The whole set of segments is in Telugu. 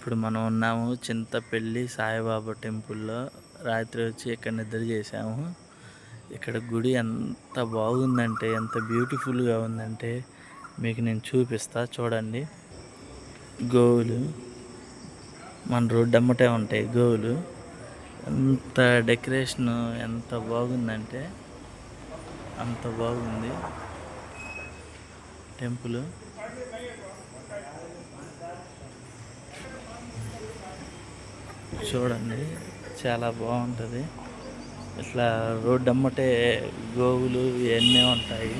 ఇప్పుడు మనం ఉన్నాము చింతపల్లి సాయిబాబా టెంపుల్‌లో. రాత్రి వచ్చి ఇక్కడ నిద్ర చేశాము. ఇక్కడ గుడి ఎంత బాగుందంటే, ఎంత బ్యూటిఫుల్‌గా ఉందంటే మీకు నేను చూపిస్తా చూడండి. గోవులు మన రోడ్డు ఎమ్మటే ఉంటాయి గోవులు. ఎంత డెకరేషను ఎంత బాగుందంటే అంత బాగుంది టెంపులు. చూడండి చాలా బాగుంటుంది. ఇట్లా రోడ్డు అమ్మటే గోవులు ఇవన్నీ ఉంటాయి.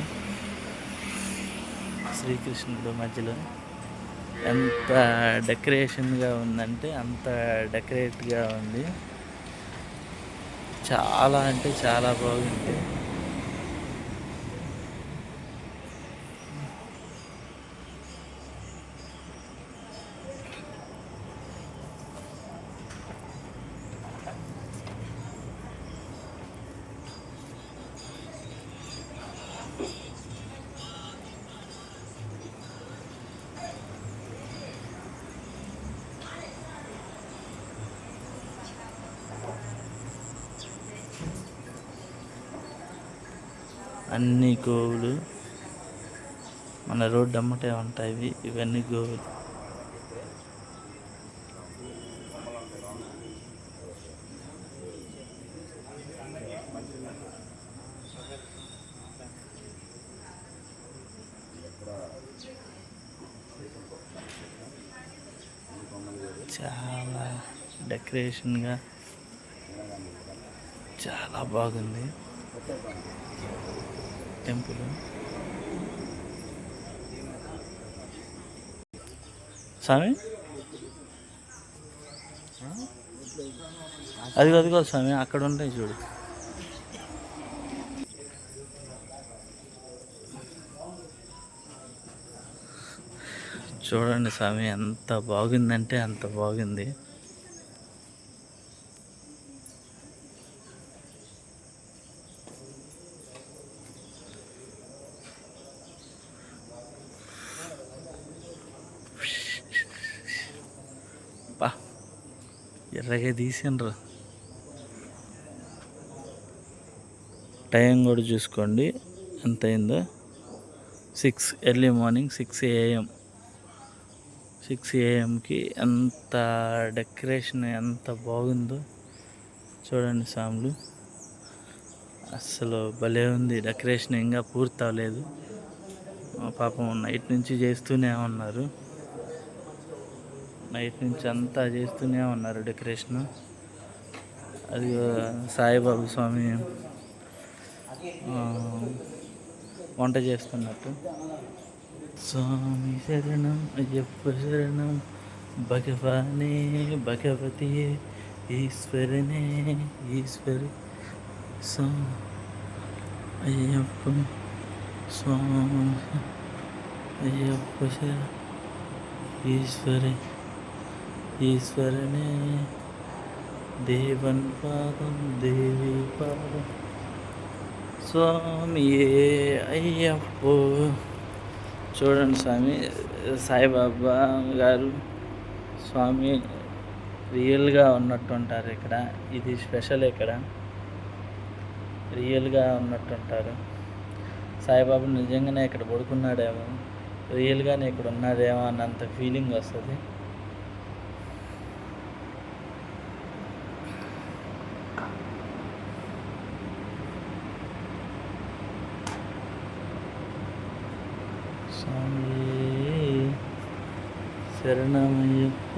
శ్రీకృష్ణుడు మధ్యలో ఎంత డెకరేషన్గా ఉందంటే అంత డెకరేట్గా ఉంది. చాలా అంటే చాలా బాగుంది. అన్ని గోవులు మన రోడ్డు అమ్మటే ఉంటాయి. ఇవన్నీ గోవులు. చాలా డెకరేషన్గా చాలా బాగుంది టెంపుల్. స్వామి అదిగో స్వామి అక్కడ ఉంటాయి చూడు. చూడండి స్వామి ఎంత బాగుందంటే అంత బాగుంది. పా ఎర్రగా తీసిండ్రు. టైం కూడా చూసుకోండి ఎంత అయిందో. 6 ఎర్లీ మార్నింగ్ 6 AM. 6 AMకి ఎంత డెకరేషన్ ఎంత బాగుందో చూడండి స్వాములు. అస్సలు భలే ఉంది డెకరేషన్. ఇంకా పూర్తి అవ్వలేదు. పాపం నైట్ నుంచి చేస్తూనే ఉన్నారు. నైట్ నుంచి అంతా చేస్తూనే ఉన్నారు డెకరేషను. అది సాయిబాబా స్వామి వంట చేస్తున్నట్టు. స్వామి శరణం అయ్యప్ప శరణం భగవానే భగవతియే ఈశ్వరనే ఈశ్వరి స్వామి అయ్యప్ప స్వామి అయ్యప్ప శరణం ఈశ్వరి ఈశ్వరనే దేవన్ పాదం దేవి పాదం స్వామియే అయ్యప్ప. చూడండి స్వామి సాయిబాబా గారు స్వామి రియల్గా ఉన్నట్టుంటారు ఇక్కడ. ఇది స్పెషల్. ఇక్కడ రియల్గా ఉన్నట్టుంటారు. సాయిబాబా నిజంగానే ఇక్కడ పడుకున్నాడేమో, రియల్గానే ఇక్కడ ఉన్నాడేమో అన్నంత ఫీలింగ్ వస్తుంది. స్వామి శరణమయ్యప్ప.